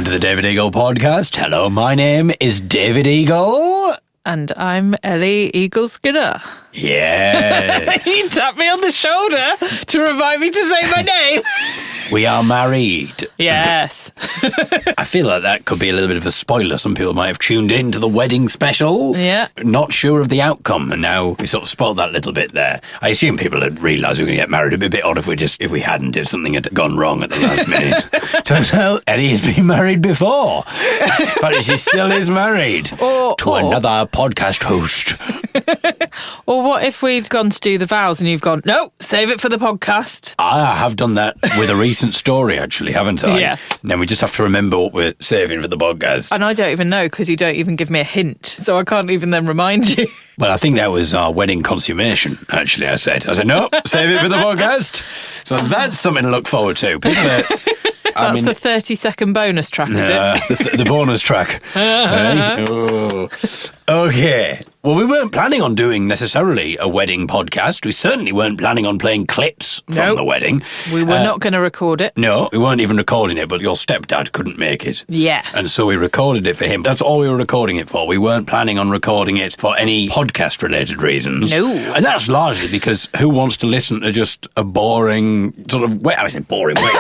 to the David Eagle podcast. Hello, my name is David Eagle. And I'm Ellie Eagle Skinner. Yes. You tapped me on the shoulder to remind me to say my name. We are married. Yes. I feel like that could be a little bit of a spoiler. Some people might have tuned in to the wedding special. Yeah. Not sure of the outcome, and now we sort of spoiled that little bit there. I assume people had realised we were going to get married. It'd be a bit odd if we hadn't, if something had gone wrong at the last minute. Turns out Eddie has been married before. But she still is married to another podcast host. Or what if we'd gone to do the vows and you've gone, no, save it for the podcast? I have done that with a recent story, actually, haven't I? Yes. And then we just have to remember what we're saving for the podcast. And I don't even know because you don't even give me a hint. So I can't even then remind you. Well, I think that was our wedding consummation, actually, I said, no, save it for the podcast. So that's something to look forward to. People are... That's the 30-second bonus track, is it? The bonus track. Hey? Oh. Okay. Well, we weren't planning on doing necessarily a wedding podcast. We certainly weren't planning on playing clips from the wedding. We were not going to record it. No, we weren't even recording it, but your stepdad couldn't make it. Yeah. And so we recorded it for him. That's all we were recording it for. We weren't planning on recording it for any podcast-related reasons. No. And that's largely because who wants to listen to just a boring sort of... I said boring wedding.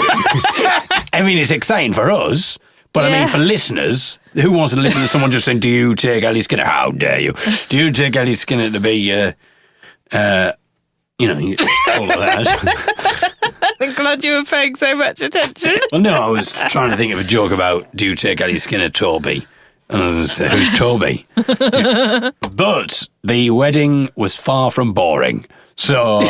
I mean, it's exciting for us, but I mean, for listeners, who wants to listen to someone just saying, do you take Ellie Skinner? How dare you? Do you take Ellie Skinner to be, all of that? I'm glad you were paying so much attention. Well, no, I was trying to think of a joke about, do you take Ellie Skinner, Toby? And I was going to say, who's Toby? But the wedding was far from boring. So,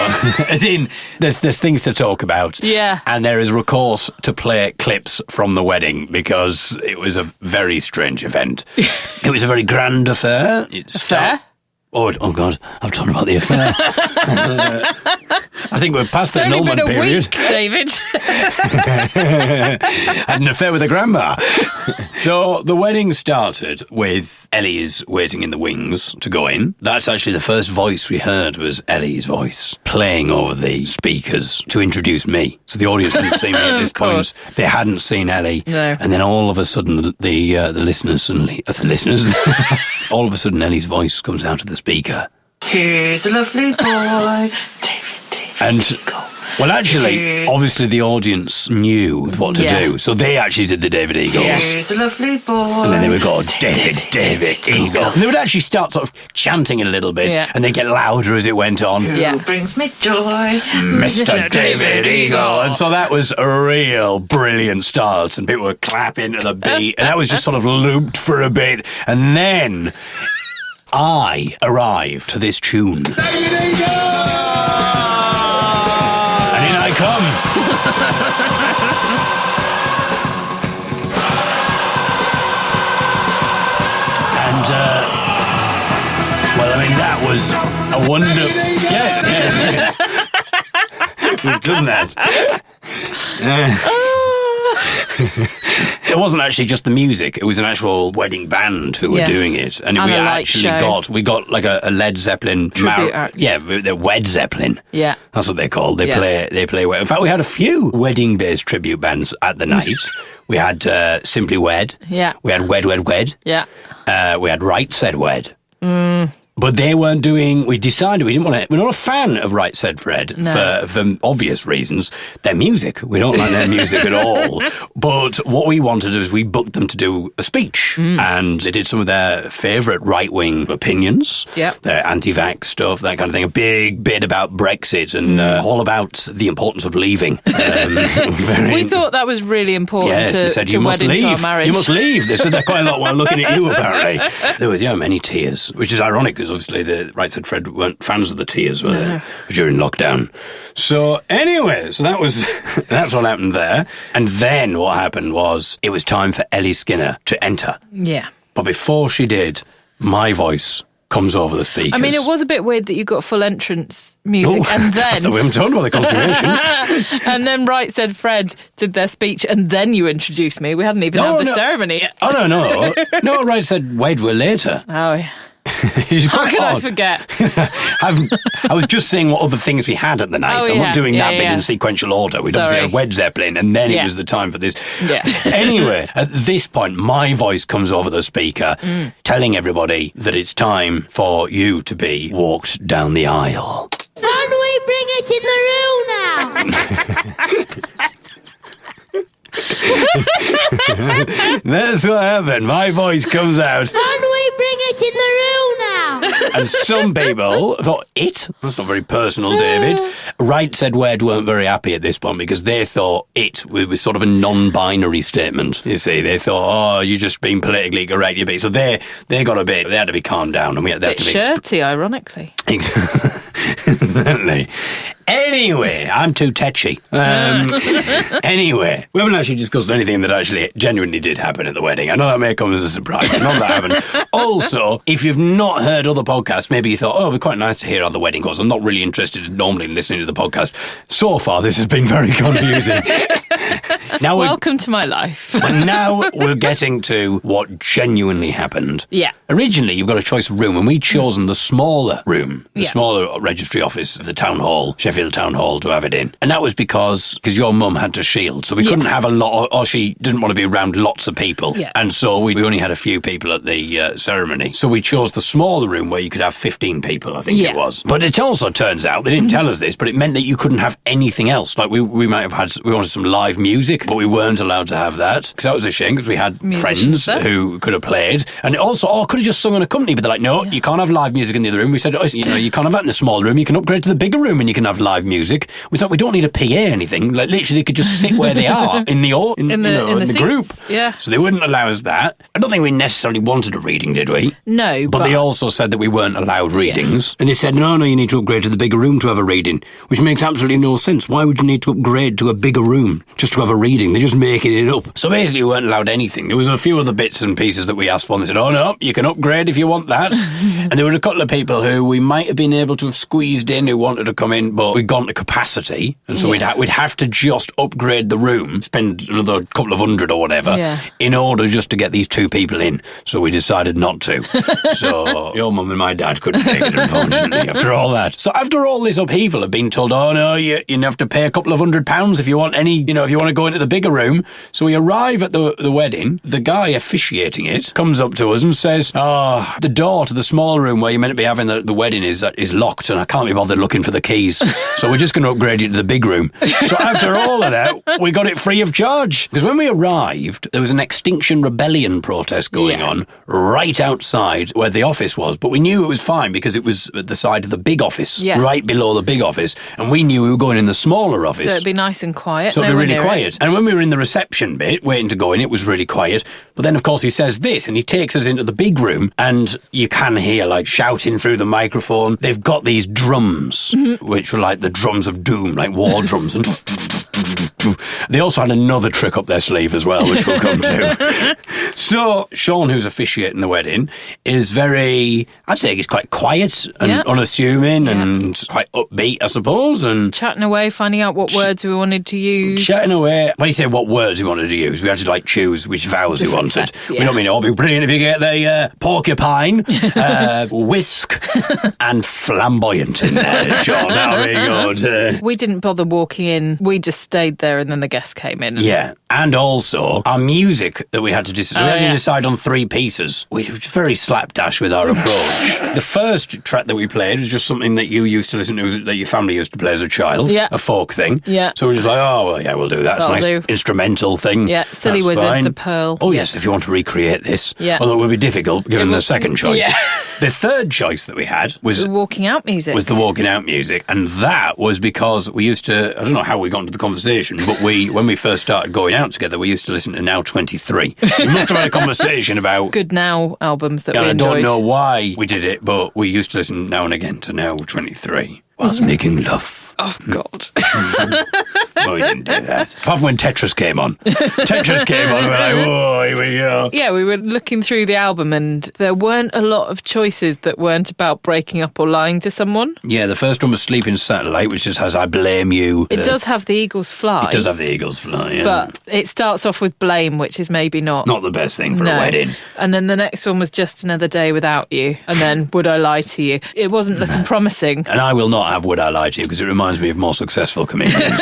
as in, there's things to talk about. Yeah. And there is recourse to play clips from the wedding because it was a very strange event. It was a very grand affair. Affair? Oh, God, I've talked about the affair. I think we're past the annulment period. Week, David. Had an affair with a grandma. So the wedding started with Ellie's waiting in the wings to go in. That's actually the first voice we heard was Ellie's voice playing over the speakers to introduce me. So the audience didn't see me at this point. They hadn't seen Ellie. No. And then all of a sudden the listeners suddenly... all of a sudden Ellie's voice comes out of the speaker. Here's a lovely boy, David. And, well, actually, obviously the audience knew what to do, so they actually did the David Eagles. Here's a lovely boy. And then they would go, David Eagle. And they would actually start sort of chanting it a little bit, and they'd get louder as it went on. Who brings me joy? Mr. David Eagle. And so that was a real brilliant start, and people were clapping to the beat, and that was just sort of looped for a bit, and then... I arrived to this tune. And in I come. And, well, I mean, that was a wonder... Yes. We've done that. It wasn't actually just the music. It was an actual wedding band who were doing it, and we actually got like a Led Zeppelin tribute act. Yeah, they're Wed Zeppelin. Yeah, that's what they're called. They play. In fact, we had a few wedding-based tribute bands at the night. We had Simply Wed. Yeah. We had Wed Wed Wed. Yeah. We had Right Said Wed. But they weren't doing... We decided we didn't want to... We're not a fan of Right Said Fred for obvious reasons. Their music. We don't like their music at all. But what we wanted was we booked them to do a speech. And they did some of their favourite right-wing opinions. Their anti-vax stuff, that kind of thing. A big bit about Brexit and all about the importance of leaving. We thought that was really important they said, you must leave. You must leave. They said that quite a lot while looking at you, apparently. There was, many tears, which is ironic because obviously the Right Said Fred weren't fans of the tears were they, during lockdown. So anyway, that's what happened there. And then what happened was it was time for Ellie Skinner to enter. Yeah. But before she did, my voice comes over the speakers. I mean, it was a bit weird that you got full entrance music and then... I thought we haven't talked about the consummation. And then Right Said Fred did their speech and then you introduced me. We hadn't even had the ceremony yet. Oh, no. No, Right Said Wed were later. Oh, yeah. How could I forget? I was just saying what other things we had at the night. Oh, I'm yeah. not doing that Yeah, bit yeah. in sequential order. We'd obviously Sorry. had Led Zeppelin, and then it Yeah. was the time for this. Yeah. Anyway, at this point, my voice comes over the speaker, telling everybody that it's time for you to be walked down the aisle. Can we bring it in the room now? That's what happened. My voice comes out, Can we bring it in the room now? and some people thought, it? That's not very personal, David. Right Said Wed weren't very happy at this point because they thought it was sort of a non-binary statement, you see. They thought, oh, you're just being politically correct, you be. So they got a bit, they had to be calmed down, and we had Bit to be... shirty, ironically. Exactly. Anyway, I'm too tetchy. Anyway, we haven't actually discussed anything that actually genuinely did happen at the wedding. I know that may come as a surprise, but none that happened. Also, if you've not heard other podcasts, maybe you thought, oh, it'd be quite nice to hear how the wedding goes. I'm not really interested normally in listening to the podcast. So far, this has been very confusing. Now Welcome to my life. now we're getting to what genuinely happened. Yeah. Originally, you've got a choice of room, and we'd chosen the smaller room, the Yeah. smaller registry office of the town hall, Sheffield Town Hall, to have it in. And that was because your mum had to shield, so we couldn't have a lot, or she didn't want to be around lots of people. Yeah. And so we only had a few people at the ceremony. So we chose the smaller room where you could have 15 people, I think Yeah. it was. But it also turns out, they didn't tell us this, but it meant that you couldn't have anything else. Like we might have had, we wanted some live music, but we weren't allowed to have that. Because that was a shame, because we had Musicians friends there. who could have played. And also, could have just sung in a company, but they're like, no, you can't have live music in the other room. We said, you can't have that in the small room. You can upgrade to the bigger room and you can have live music. We thought, we don't need a PA or anything. Like, literally, they could just sit where they are in the group. seats, yeah. So they wouldn't allow us that. I don't think we necessarily wanted a reading, did we? No, But they also said that we weren't allowed readings. And they said, no, you need to upgrade to the bigger room to have a reading, which makes absolutely no sense. Why would you need to upgrade to a bigger room just to have a reading? They're just making it up. So basically, we weren't allowed anything. There was a few other bits and pieces that we asked for, and they said, oh, no, you can upgrade if you want that. And there were a couple of people who we might have been able to have squeezed in who wanted to come in, but we'd gone to capacity, and so we'd have to just upgrade the room, spend another couple of hundred or whatever, in order just to get these two people in. So we decided not to. So your mum and my dad couldn't make it, unfortunately, after all that. So after all this upheaval of being told, oh no, you have to pay a couple of £100 if you want if you want to go into the bigger room. So we arrive at the wedding. The guy officiating it comes up to us and says, oh, the door to the small room where you're meant to be having the wedding is locked, and I can't be bothered looking for the keys. So we're just going to upgrade you to the big room. So after all of that, we got it free of charge. Because when we arrived, there was an Extinction Rebellion protest going on right outside where the office was. But we knew it was fine because it was at the side of the big office, right below the big office. And we knew we were going in the smaller office. So it'd be nice and quiet. So it'd be Nowhere really near quiet. And when we were in the reception bit, waiting to go in, it was really quiet. But then, of course, he says this, and he takes us into the big room, and you can hear, like, shouting through the microphone. They've got these drums, which were like the drums of doom, like war drums. And they also had another trick up their sleeve as well, which we'll come to. So Sean, who's officiating the wedding, is I'd say he's quite quiet and unassuming and quite upbeat, I suppose, and chatting away, finding out what words we wanted to use. chatting away. When you say what words we wanted to use, we had to choose which vowels we wanted. sets, We don't mean it'll be brilliant if you get the porcupine, whisk, and flamboyant in there, Sean. That'll be good. We didn't bother walking in. We just stayed there, and then the guests came in. Yeah, and also our music that we had to decide. We had to decide on 3 pieces. We were very slapdash with our approach. The first track that we played was just something that you used to listen to, that your family used to play as a child, a folk thing. Yeah. So we're just like, oh, well, yeah, we'll do that. It's a nice That'll do. instrumental thing. Yeah, Silly That's Wizard, fine. The Pearl. Oh, yes, if you want to recreate this. Yeah. Although it would be difficult, given the second choice. Yeah. The third choice that we had was The walking out music. the walking out music, and that was because we used to, I don't know how we got into the conversation, but when we first started going out together, we used to listen to Now 23. We must have had a conversation about Good Now albums that we I enjoyed. don't know why we did it, but we used to listen now and again to Now 23. whilst making love. Oh, God. Well, we didn't do that. Apart from when Tetris came on. Tetris came on, and we're like, whoa, here we go. Yeah, we were looking through the album and there weren't a lot of choices that weren't about breaking up or lying to someone. Yeah, the first one was Sleeping Satellite, which just has I Blame You. It does have the Eagles Fly. It does have the Eagles Fly, yeah. But it starts off with Blame, which is maybe not Not the best thing for a wedding. And then the next one was Just Another Day Without You. And then Would I Lie to You? It wasn't looking promising. And I will not have Would I Lie to You because it reminds me of more successful comedians.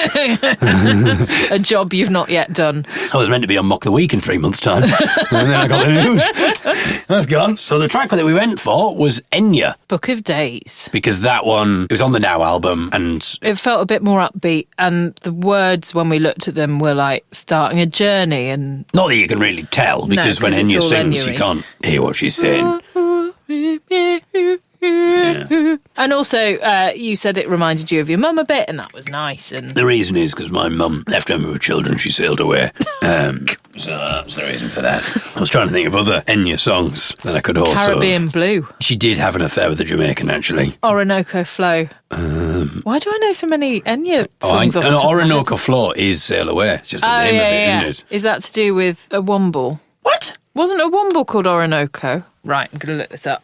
A job you've not yet done. I was meant to be on Mock the Week in 3 months' time. And then I got the news. That's gone. So the track that we went for was Enya. Book of Days. Because that one, it was on the Now album and... It felt a bit more upbeat, and the words, when we looked at them, were like starting a journey. And not that you can really tell, because when 'cause it's Enya all sings, Enya-y. you can't hear what she's saying. Yeah. And also, you said it reminded you of your mum a bit, and that was nice. And The reason is because my mum left when we were children, she sailed away. So that's the reason for that. I was trying to think of other Enya songs that I could also... Caribbean Blue, She did have an affair with a Jamaican, actually. Orinoco Flow. Why do I know so many Enya songs off the top of my head? Orinoco Flow is Sail Away. It's just the name of it, isn't it? Is that to do with a womble? What? Wasn't a womble called Orinoco? Right, I'm going to look this up.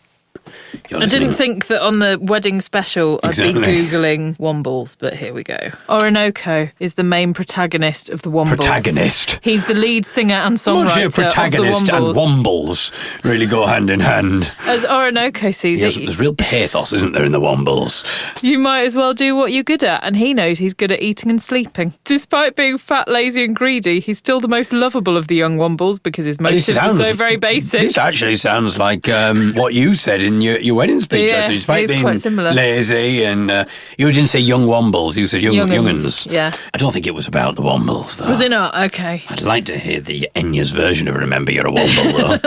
You're I didn't listening. think that on the wedding special I'd Exactly. be Googling Wombles, but here we go. Orinoco is the main protagonist of the Wombles. Protagonist. He's the lead singer and I'm songwriter not sure protagonist of and the Wombles. Wombles really go hand in hand. As Orinoco sees Yes, it, there's real pathos, isn't there, in the Wombles? you might as well do what you're good at, and he knows he's good at eating and sleeping. Despite being fat, lazy and greedy, he's still the most lovable of the young Wombles because his motives are so very basic. This actually sounds like what you said in your wedding speech. Yeah, actually, despite it's being quite similar. lazy and you didn't say young Wombles, you said young'uns. Yeah. I don't think it was about the Wombles, though. Was it not? Okay. I'd like to hear the Enya's version of Remember You're a Womble, though.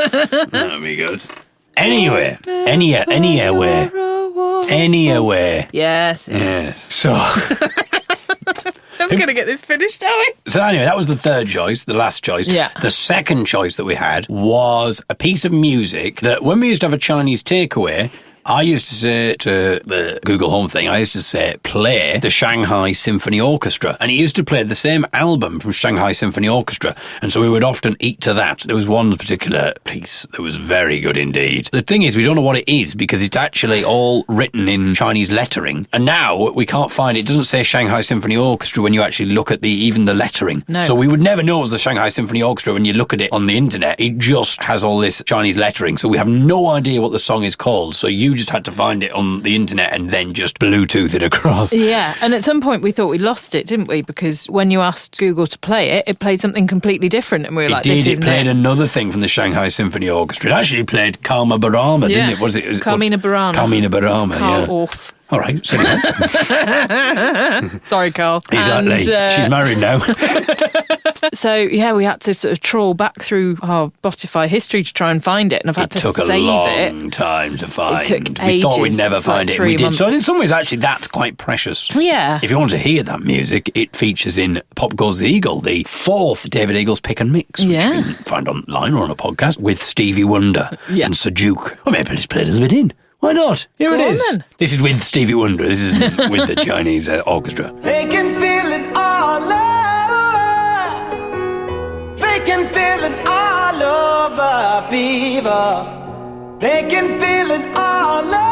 That would be good. Anyway, Anywhere. Yes. Yes. So... I'm going to get this finished, are we? So anyway, that was the third choice, the last choice. Yeah. The second choice that we had was a piece of music that when we used to have a Chinese takeaway, I used to say to the Google Home thing, I used to say, play the Shanghai Symphony Orchestra. And it used to play the same album from Shanghai Symphony Orchestra. And so we would often eat to that. There was one particular piece that was very good indeed. The thing is, we don't know what it is because it's actually all written in Chinese lettering. And now we can't find it. It doesn't say Shanghai Symphony Orchestra when you actually look at even the lettering. No. So we would never know it was the Shanghai Symphony Orchestra when you look at it on the internet. It just has all this Chinese lettering. So we have no idea what the song is called. So you just had to find it on the internet and then just Bluetooth it across. Yeah, and at some point we thought we lost it, didn't we? Because when you asked Google to play it, it played something completely different, and we were like, "This It isn't played it." another thing from the Shanghai Symphony Orchestra. It actually played Karma Barama, didn't Yeah. it? What is it? Carmina Burana. Carmina Barama, Carl yeah. Orff. All right, so Sorry, Carl. exactly. And, She's married now. so yeah, we had to sort of trawl back through our Spotify history to try and find it, and I've had It to took a save long it. time to find. took We thought we'd ages. never It's like find it. 3 We did. So months. in some ways, actually, that's quite precious. Yeah. If you want to hear that music, it features in Pop Goes the Eagle, the 4th David Eagles Pick and Mix, which Yeah. you can find online or on a podcast with Stevie Wonder and Sir Duke. Or maybe let's play a little bit in. Why not? Here Go it on is. then. This is with Stevie Wonder. This isn't with the Chinese orchestra. They can feel it all over. They can feel it all over, people. They can feel it all over.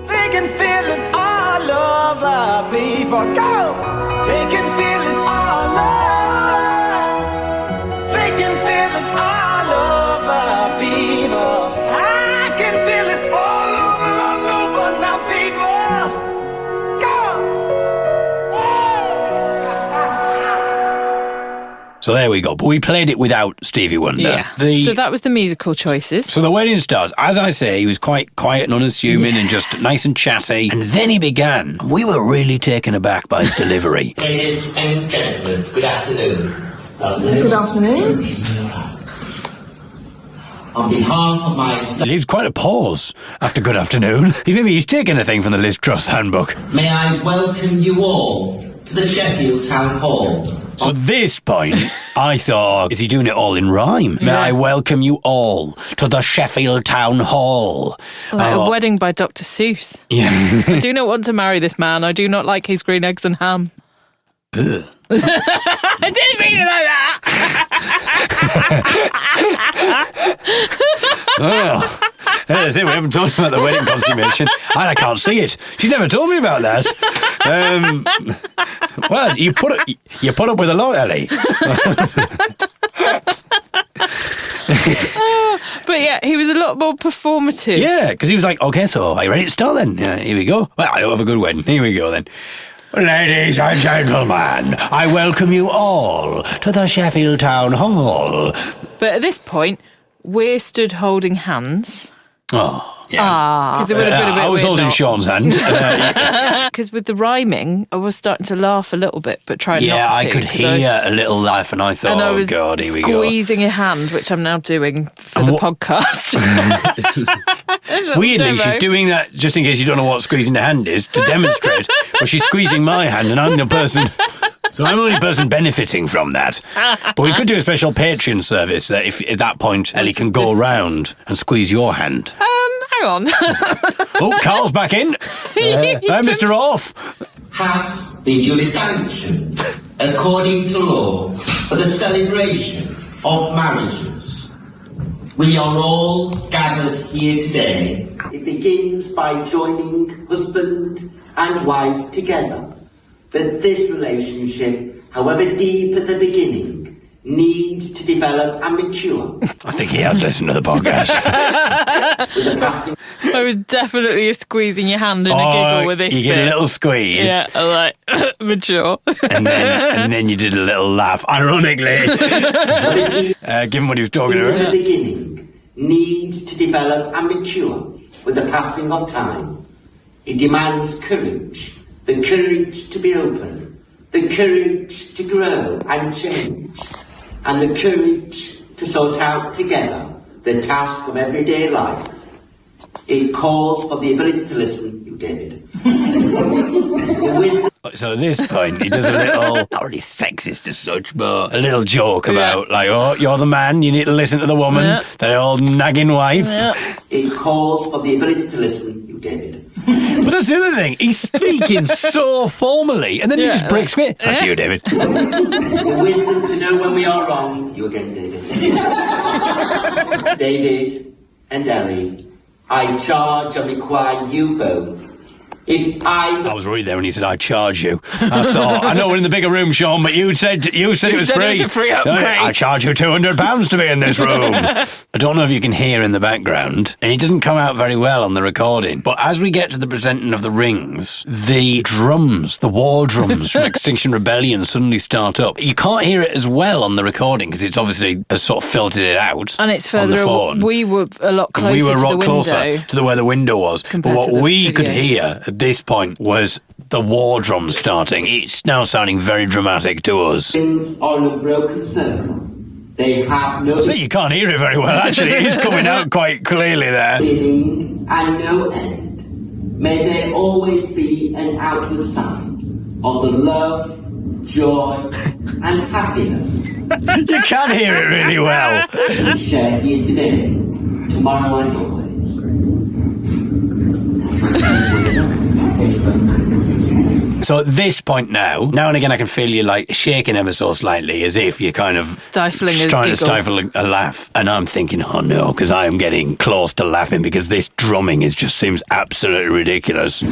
They can feel it all over, people. Go! They can feel it all over. They can feel it all over, people. I can feel it all over now, people. Go! So there we go. But we played it without Stevie Wonder. Yeah. So that was the musical choices. So the wedding stars, as I say, he was quite quiet and unassuming and just nice and chatty. And then he began. And we were really taken aback by his delivery. Ladies and gentlemen, good afternoon. Good afternoon. On behalf of my son, Leaves quite a pause after good afternoon. Maybe he's taken a thing from the Liz Truss handbook. may I welcome you all to the Sheffield Town Hall. So at this point, I thought, is he doing it all in rhyme? May I welcome you all to the Sheffield Town Hall. Like a wedding by Dr. Seuss. Yeah. I do not want to marry this man. I do not like his green eggs and ham. Ugh. I didn't mean it like that. Well, that's it. We haven't talked about the wedding consummation. I can't see it. She's never told me about that. Well, you put up with a lot, Ellie. But yeah, he was a lot more performative. Yeah, because he was like, okay, so are you ready to start then? Yeah, here we go. Well, I have a good wedding. Here we go then. Ladies and gentlemen, I welcome you all to the Sheffield Town Hall. But at this point, we're stood holding hands. Oh, yeah. Because it would have been a bit I was weird holding not. Sean's hand. Because with the rhyming, I was starting to laugh a little bit, but trying Yeah, not to. I could 'cause hear a little laugh, and I thought, I oh, was God, here we go. squeezing your hand, which I'm now doing for the podcast. Weirdly, Demo. she's doing that just in case you don't know what squeezing the hand is, to demonstrate. But she's squeezing my hand, and I'm the person... So I'm the only person benefiting from that. But we could do a special Patreon service that if at that point Ellie can go around and squeeze your hand. Hang on. Oh, Carl's back in. Hi, Mr. Orff. Has been duly sanctioned according to law for the celebration of marriages. We are all gathered here today. It begins by joining husband and wife together. But this relationship, however deep at the beginning, needs to develop and mature. I think he has listened to the podcast. With the passing I was definitely squeezing your hand in a giggle with this You get bit. a little squeeze. Yeah, I like mature. And then you did a little laugh, ironically. Given what he was talking at the about. beginning needs to develop and mature with the passing of time. It demands courage. The courage to be open, the courage to grow and change, and the courage to sort out together the task of everyday life. It calls for the ability to listen, you David. The wisdom. So at this point, he does a little, not really sexist as such, but a little joke about, like, oh, you're the man, you need to listen to the woman, that old nagging wife. Yeah. It calls for the ability to listen, you David. But that's the other thing, he's speaking so formally, and then he just breaks away. That's you, David. The wisdom to know when we are wrong, you again, David. David and Ellie, I charge and require you both. If I was worried there when he said, I charge you. I thought, I know we're in the bigger room, Sean, but you said it was free. It was a free upgrade. I charge you £200 to be in this room. I don't know if you can hear in the background, and it doesn't come out very well on the recording, but as we get to the presenting of the rings, the drums, the war drums from Extinction Rebellion suddenly start up. You can't hear it as well on the recording because it's obviously has sort of filtered it out. And it's on the further phone. We were a lot closer We were to a lot the window. closer to where the window was. But Compared what to the we could video. hear at this point was the war drums starting. It's now sounding very dramatic to us. things are in a broken circle, they have no I say you can't hear it very well, actually. It is coming out quite clearly there. beginning and no end. May there always be an outward sign of the love, joy, and happiness You can hear it really well. we share here today, tomorrow and always. So at this point now and again I can feel you like shaking ever so slightly as if you're kind of Stifling a trying to giggle. stifle a laugh. And I'm thinking, oh no, because I am getting close to laughing because this drumming just seems absolutely ridiculous.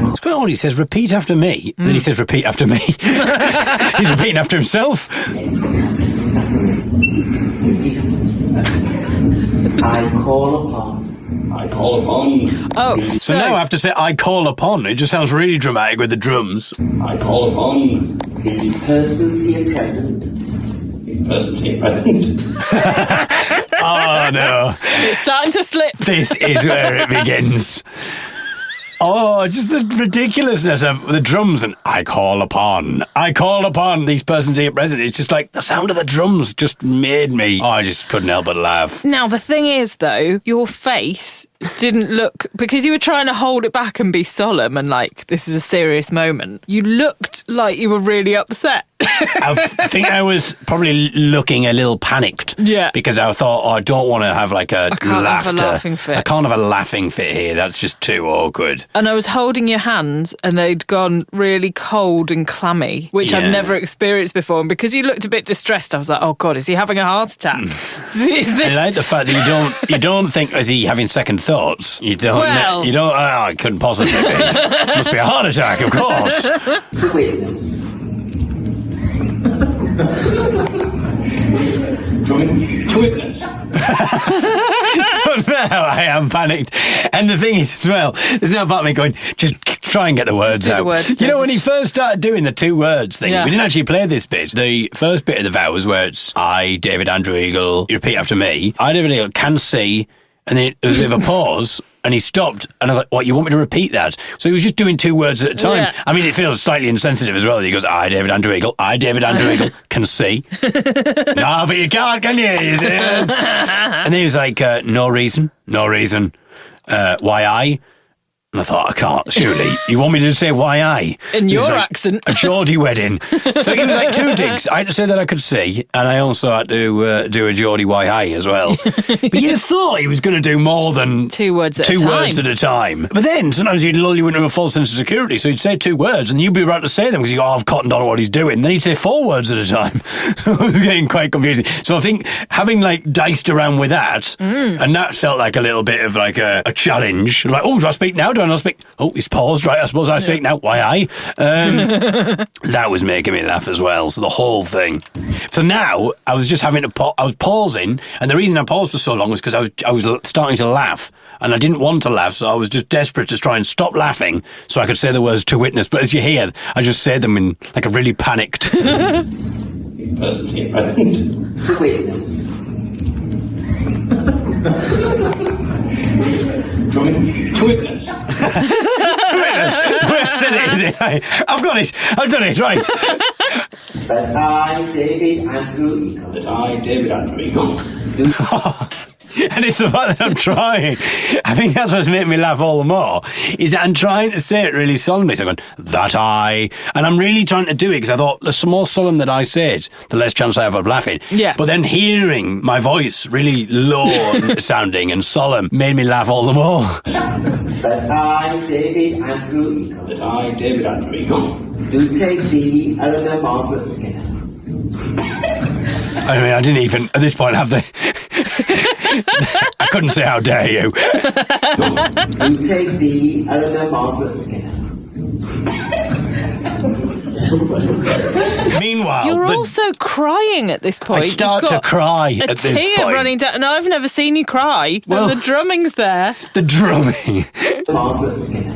It's quite odd. He says, repeat after me. Then he says, repeat after me. He's repeating after himself. I call upon. Oh, So now I have to say, I call upon. It just sounds really dramatic with the drums. I call upon these persons here present. Oh no. it's starting to slip. This is where it begins. Oh, just the ridiculousness of the drums and I call upon these persons here present. It's just like the sound of the drums just made me. Oh, I just couldn't help but laugh. Now, the thing is, though, your face didn't look, because you were trying to hold it back and be solemn and like, this is a serious moment. You looked like you were really upset. I think I was probably looking a little panicked. Yeah. Because I thought, oh, I don't want to have like a I can't laughter. have a laughing fit. I can't have a laughing fit here. That's just too awkward. And I was holding your hands and they'd gone really cold and clammy, which I'd never experienced before. And because you looked a bit distressed, I was like, oh God, is he having a heart attack? Is this... I like the fact that you don't think, is he having second thoughts? You don't, it couldn't possibly be. Must be a heart attack, of course. To witness. To witness. So now I am panicked. And the thing is, as well, there's no part of me going, just try and get the words out. You know, when he first started doing the 2 words thing, we didn't actually play this bit. The first bit of the vows where it's I, David Andrew Eagle, you repeat after me. I, David Eagle, can see. And then there was a bit of a pause, and he stopped, and I was like, what, you want me to repeat that? So he was just doing 2 words at a time. Yeah. I mean, it feels slightly insensitive as well. He goes, I, David Andrew Eagle, can see. No, but you can't, can you? And then he was like, no reason. Why I? And I thought, I can't, surely. You want me to say why I? In your accent. A Geordie wedding. So it was like 2 digs. I had to say that I could see, and I also had to do a Geordie why I as well. But you'd thought he was going to do more than 2 words at a time. But then sometimes he'd lull you into a false sense of security, so he'd say 2 words, and you'd be about to say them because you go, I've cottoned on what he's doing. And then he'd say 4 words at a time. It was getting quite confusing. So I think having like diced around with that, and that felt like a little bit of like a challenge. Like, oh, do I speak now? Do I not speak? Oh, he's paused, right? I suppose I speak now. Why I? That was making me laugh as well. So the whole thing. So now I was just having to I was pausing, and the reason I paused for so long was because I was starting to laugh, and I didn't want to laugh, so I was just desperate to try and stop laughing so I could say the words to witness. But as you hear, I just said them in like a really panicked. These persons here present. To witness. To witness. To witness. Where said it, is it? I've got it. I've done it, right. That I, David Andrew Eagle. And it's the fact that I'm trying. I think that's what's making me laugh all the more, is that I'm trying to say it really solemnly. So I'm going, that I... And I'm really trying to do it because I thought the more solemn that I say it, the less chance I have of laughing. Yeah. But then hearing my voice really low sounding and solemn made me laugh all the more. That I, David Andrew Eagle. Do take thee, Eleanor Margaret Skinner. I mean, I didn't even, at this point, have the... I couldn't say, how dare you. Do take thee, Eleanor Margaret Skinner. Meanwhile... You're also crying at this point. I start to cry at this point. A tear running down, and I've never seen you cry. Well, and the drumming's there. The drumming. Margaret Skinner.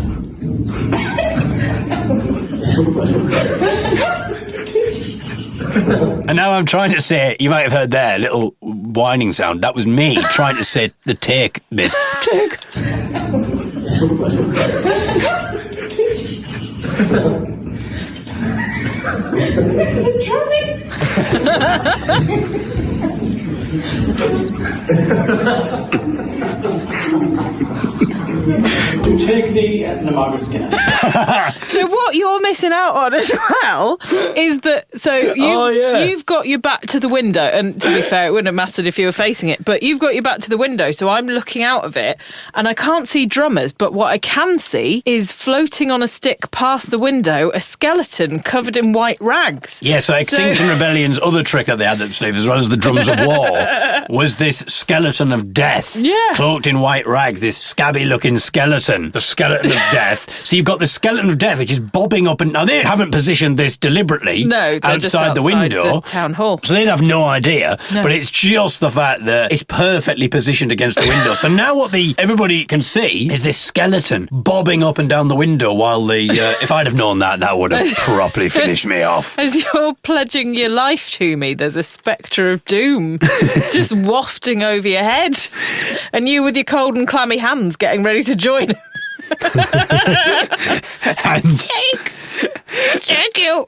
And now I'm trying to say, you might have heard there, a little whining sound. That was me trying to say the take bit. Take. To take the Margaret Skinner. So what you're missing out on as well is that, so you've got your back to the window, and to be fair, it wouldn't have mattered if you were facing it, but you've got your back to the window, so I'm looking out of it, and I can't see drummers, but what I can see is floating on a stick past the window, a skeleton covered in white rags. Yeah, so Extinction Rebellion's other trick that they had up their sleeve, as well as the drums of war, was this skeleton of death. Yeah. Cloaked in white rags, this scabby-looking skeleton. The skeleton of death. So you've got the skeleton of death, which is bobbing up, and now they haven't positioned this deliberately. No, they're just outside the window. The town hall. So they'd have no idea. No. But it's just the fact that it's perfectly positioned against the window. So now what everybody can see is this skeleton bobbing up and down the window while if I'd have known that would have properly finished me off. As you're pledging your life to me, there's a spectre of doom just wafting over your head. And you with your cold and clammy hands getting ready to join him. And Check you.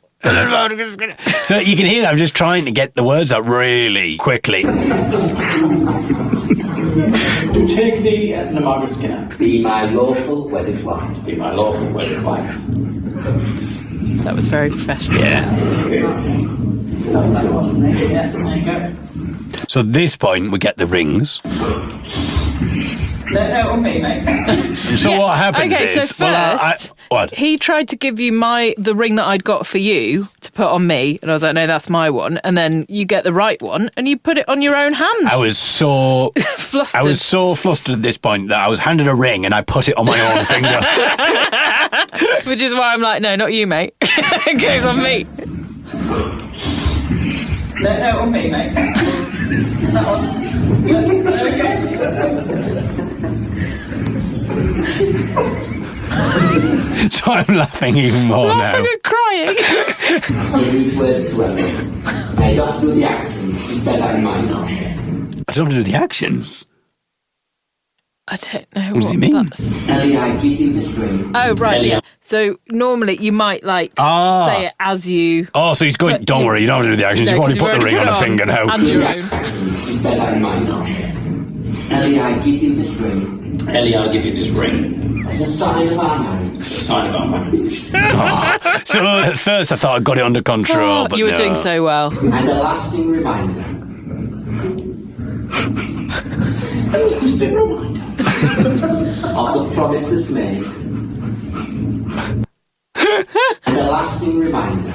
so you can hear that I'm just trying to get the words out really quickly. To take thee, Edna Margaret Skinner. Be my lawful wedded wife. Be my lawful wedded wife. That was very professional. Yeah. So at this point, we get the rings. No, on me, mate. So what happens Okay, is... so first, what? he tried to give you the ring that I'd got for you to put on me, and I was like, no, that's my one. And then you get the right one, and you put it on your own hand. I was so... Flustered. I was so flustered at this point that I was handed a ring and I put it on my own finger. Which is why I'm like, no, not you, mate. It goes on me. No, on me, mate. That one. Okay. So I'm laughing even more Laughing now. and crying. I say these words to Ellie. I don't have to do the accents, she's better than mine now. I don't have to do the actions. I don't know What does he mean? that's- Ellie, I give you this ring. Oh, right, yeah. So normally you might say it as you... Oh, so he's going, But don't you- worry, you don't have to do the actions. No, You've already 'cause put the ring on a finger now. And your own. She's better than mine now. Ellie, I give you this ring. Ellie, I'll give you this ring. As a sign of our marriage. It's a sign of our marriage. So at first I thought I got it under control, Oh, but you were no. doing so well. And a lasting reminder. A lasting reminder. Of the promises made. And a lasting reminder.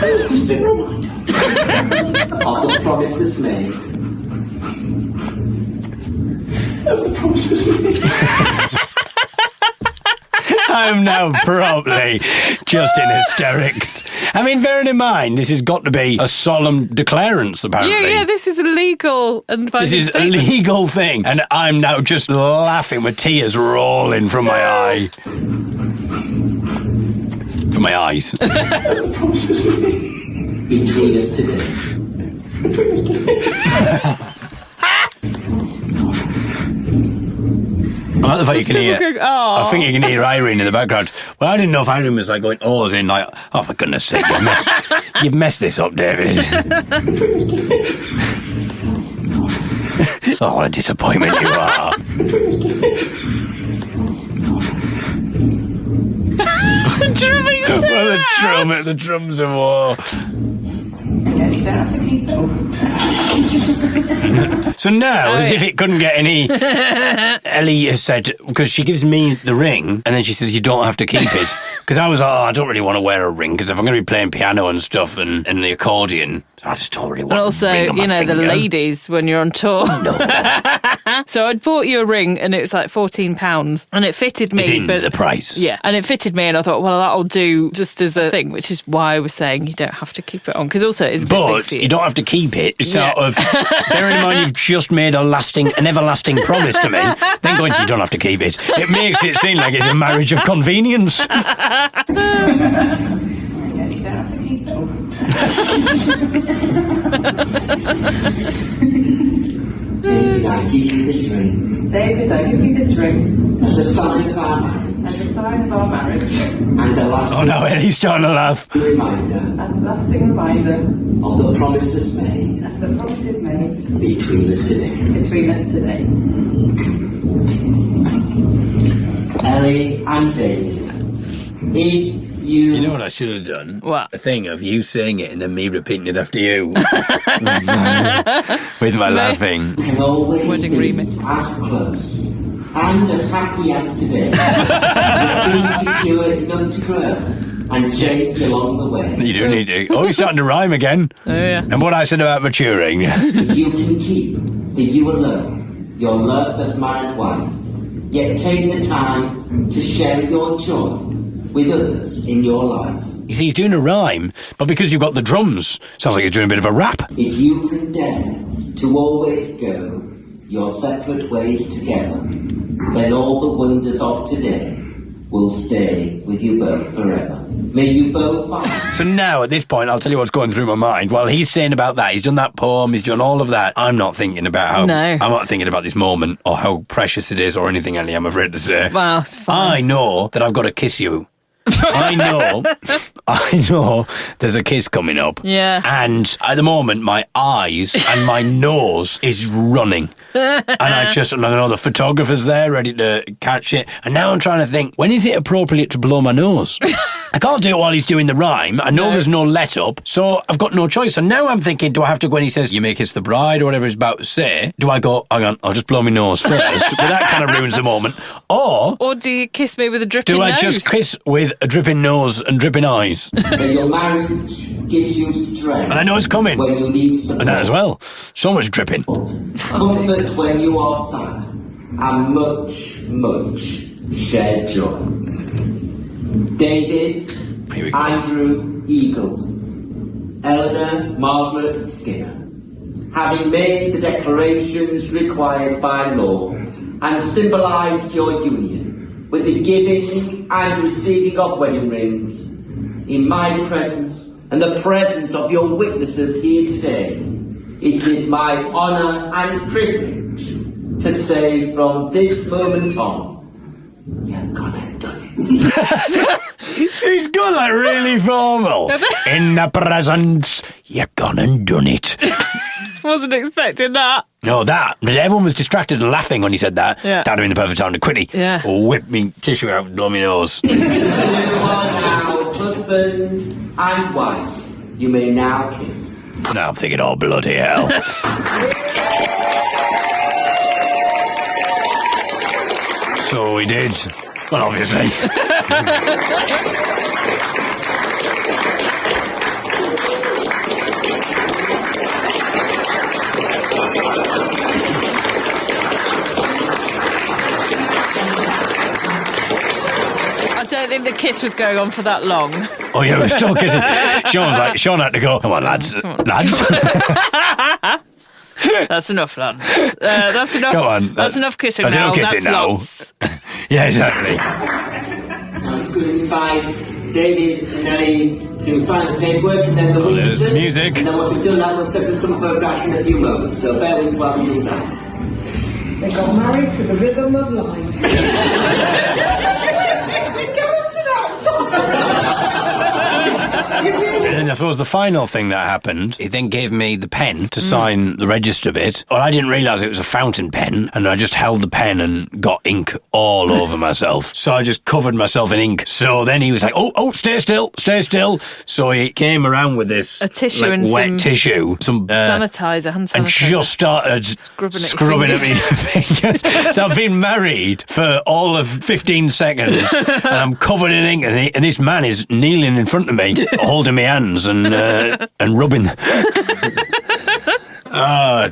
A lasting reminder. Of the promises made. Of the promises made. I'm now probably just in hysterics. I mean, bearing in mind, this has got to be a solemn declarance, apparently. Yeah, this is illegal. And This is a legal thing. And I'm now just laughing with tears rolling from my eye. From my eyes. Of the promises made. Between us today. Between us today. I like the fact you can hear... People go, I think you can hear Irene in the background. Well, I didn't know if Irene was like going, oh, as in like, oh, for goodness sake, you've messed this up, David. Oh, what a disappointment you are. drumming so Well, loud. the drums of war. Okay, you don't have to keep it. So now, as yeah. if it couldn't get any... Ellie has said, because she gives me the ring, and then she says, you don't have to keep it. Because I was like, oh, I don't really want to wear a ring, because if I'm going to be playing piano and stuff, and the accordion, I just don't really want And also, a ring on my the finger. ladies when you're on tour. No. So I'd bought you a ring and it was like £14 and it fitted me. It's in but the price. Yeah, and it fitted me and I thought, well, that'll do just as a thing, which is why I was saying you don't have to keep it on. Because also it's a bit big But for you. you don't have to keep it. It's Yeah. sort of, bearing in mind you've just made an everlasting promise to me, then going, you don't have to keep it. It makes it seem like it's a marriage of convenience. Okay, you don't have to keep it. David, I give you this ring. David, I give you this ring As a sign of our marriage. as a sign of our marriage And a lasting Oh no, Ellie's trying to laugh. reminder. and a lasting reminder Of the promises made. of the promises made Between us today. between us today. Ellie and David. If You know what I should have done? What? A thing of you saying it and then me repeating it after you. With my laughing. can always Wedding be remix. as close and as happy as today. You've been secure enough to grow and change along the way. You do need to. Oh, you're starting to rhyme again. Oh, yeah. And what I said about maturing. If you can keep for you alone your love as married wife, yet take the time to share your joy with others in your life. You see, he's doing a rhyme, but because you've got the drums, sounds like he's doing a bit of a rap. If you can dare to always go your separate ways together, then all the wonders of today will stay with you both forever. May you both find. So now, at this point, I'll tell you what's going through my mind. While he's saying about that, he's done that poem, he's done all of that, I'm not thinking about how... No. I'm not thinking about this moment or how precious it is or anything, Ellie, I'm afraid to say. Well, it's fine. I know that I've got to kiss you. I know there's a kiss coming up. Yeah. And at the moment, my eyes and my nose is running. And I know the photographer's there ready to catch it. And now I'm trying to think, when is it appropriate to blow my nose? I can't do it while he's doing the rhyme. I know there's no let up, so I've got no choice. And now I'm thinking, do I have to go when he says, you may kiss the bride or whatever he's about to say? Do I go, hang on, I'll just blow my nose first? But that kind of ruins the moment. Or do you kiss me with a dripping nose? Do I just kiss with a dripping nose and dripping eyes? May your marriage gives you strength. And I know it's coming. When you need support. And that as well. So much dripping. Comfort when you are sad. And much shared joy. David, Here we go. Andrew Eagle, Eleanor Margaret Skinner, having made the declarations required by law and symbolised your union with the giving and receiving of wedding rings, in my presence and the presence of your witnesses here today, it is my honour and privilege to say from this moment on, you've gone and done it. He's gone like really formal. In the presence, you gone and done it. Wasn't expecting that. No, that. But everyone was distracted and laughing when he said that. Yeah. That'd have been the perfect time to quickly whip me tissue out and blow me nose. You are now husband and wife. You may now kiss. Now I'm thinking, oh, bloody hell. So we did. Well, obviously. I don't think the kiss was going on for that long. Oh, yeah, we're still kissing. Sean had to go, come on, lads. Lads. That's enough, lads. That's enough. Go on. That's enough kissing That's now. enough kissing That's now. lots. Yeah, exactly. Now it's going to invite David and Ellie to sign the paperwork and then the there's witnesses. the music. And then once we've done that, we'll send them some photographs in a few moments. So bear with us while we do that. They got married to the rhythm of life. And I suppose the final thing that happened, he then gave me the pen to sign the register bit. Well, I didn't realise it was a fountain pen, and I just held the pen and got ink all over myself. So I just covered myself in ink. So then he was like, oh, stay still. So he came around with this A tissue and wet some tissue, some sanitizer, hand and sanitizer. just started scrubbing at me fingers. So I've been married for all of 15 seconds and I'm covered in ink, and this man is kneeling in front of me, holding my hands and rubbing.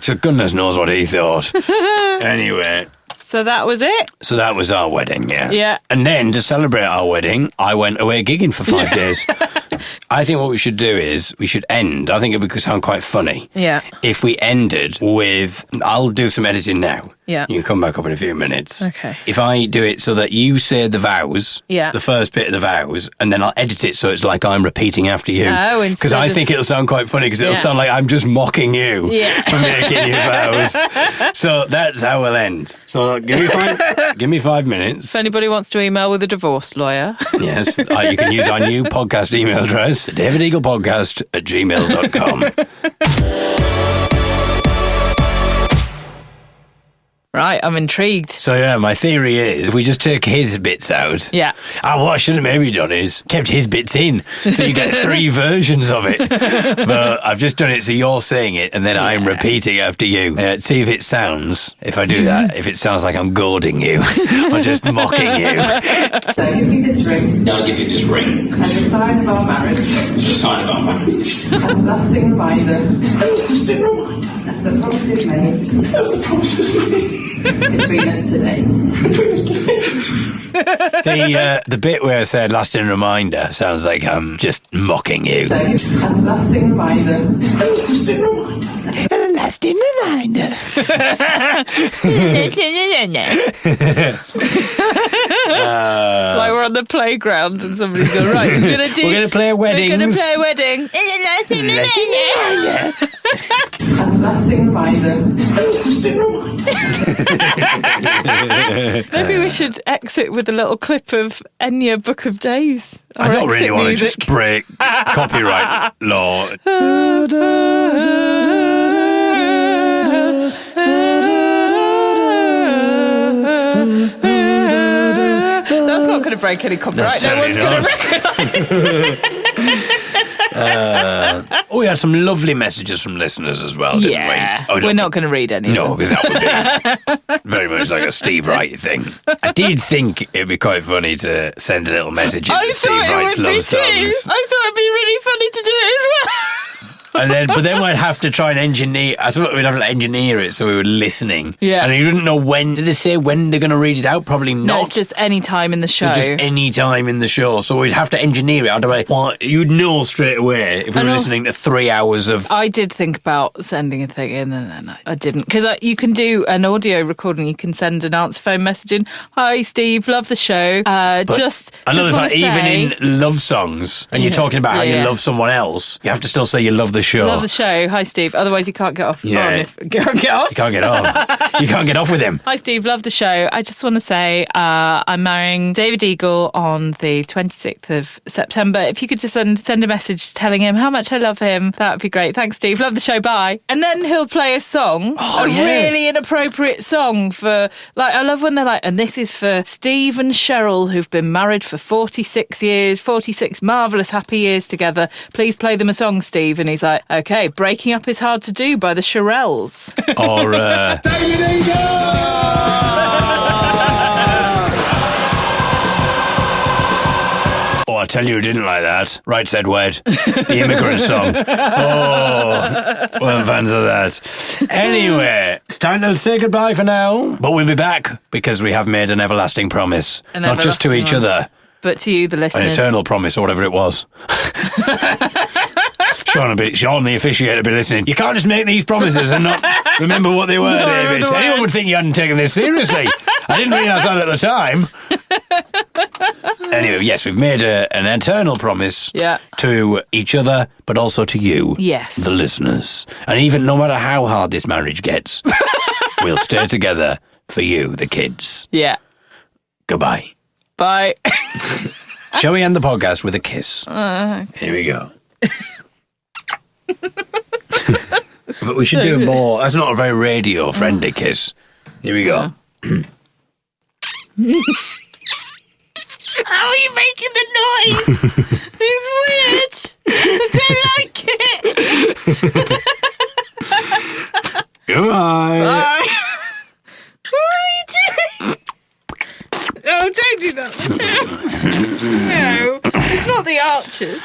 So goodness knows what he thought. Anyway. So that was it? So that was our wedding, yeah. Yeah. And then to celebrate our wedding, I went away gigging for 5 days. I think what we should do is we should end. I think it would sound quite funny. Yeah. If we ended with, I'll do some editing now. Yeah. You can come back up in a few minutes. Okay. If I do it so that you say the vows, Yeah. the first bit of the vows, and then I'll edit it so it's like I'm repeating after you. Oh, because I think it'll sound quite funny because it'll Yeah. sound like I'm just mocking you Yeah. for making your vows. So that's how we'll end. So give me 5 minutes. If anybody wants to email with a divorce lawyer. Yes, you can use our new podcast email address, davideaglepodcast@gmail.com. Right, I'm intrigued. So yeah, my theory is if we just took his bits out. Yeah. What I should have maybe done is kept his bits in, so you get 3 versions of it. But I've just done it so you're saying it, and then I'm repeating after you. See if it sounds. If I do that, if it sounds like I'm goading you or just mocking you. So I give you this ring I'll give you this ring. as a sign of our marriage, It's a sign of our marriage. as a lasting reminder Lasting reminder of the promises made of the promises made between us today. between us today. The bit where I said lasting reminder sounds like I'm just mocking you. So, as a lasting reminder Lasting reminder everlasting reminder. Like we're on the playground and somebody's going, right, we're going to play weddings. We're going to play a wedding. And lasting reminder. Lasting reminder. Maybe we should exit with a little clip of Enya Book of Days. I don't really want to just break copyright law. That's not going to break any copyright. No one's going to recognise. We had some lovely messages from listeners as well, didn't we? Oh, we're not going to read any. No, because that would be very much like a Steve Wright thing. I did think it'd be quite funny to send a little message into Steve Wright's love songs. I thought it'd be really funny to do it as well. But then we'd have to try and engineer. I thought we'd have to engineer it so we were listening. Yeah. And you didn't know when. Did they say when they're going to read it out? Probably not. No, it's just any time in the show. So just any time in the show. So we'd have to engineer it. Otherwise, you'd know straight away if we were listening to 3 hours of. I did think about sending a thing in, and then I didn't, because you can do an audio recording. You can send an answer phone message in. Hi, Steve, love the show. Even in love songs, and you're talking about how you love someone else, you have to still say you love the show. Love the show. Hi, Steve. Otherwise, you can't get off. Yeah. Can't get off. You can't get on. You can't get off with him. Hi, Steve. Love the show. I just want to say I'm marrying David Eagle on the 26th of September. If you could just send a message telling him how much I love him, that would be great. Thanks, Steve. Love the show. Bye. And then he'll play a song, really inappropriate song for, like, I love when they're like, and this is for Steve and Cheryl, who've been married for 46 years, 46 marvellous happy years together. Please play them a song, Steve. And he's like, okay, Breaking Up is Hard to Do by the Shirelles. Or, Oh, I tell you who didn't like that. Right Said Wed. The Immigrant Song. Oh, we're fans of that. Anyway, it's time to say goodbye for now. But we'll be back because we have made an everlasting promise. Not just to each other, but to you, the listeners. An eternal promise, or whatever it was. Sean, the officiator, will be listening. You can't just make these promises and not remember what they were, David. Anyone would think you hadn't taken this seriously. I didn't realise that at the time. Anyway, yes, we've made an eternal promise to each other, but also to you, the listeners. And even no matter how hard this marriage gets, we'll stay together for you, the kids. Yeah. Goodbye. Bye. Shall we end the podcast with a kiss? Here we go. But we should do more. That's not a very radio-friendly kiss. Here we go. How are you making the noise? It's weird. I don't like it. Goodbye. Bye. What are you doing? Oh, don't do that. No, it's not the Archers.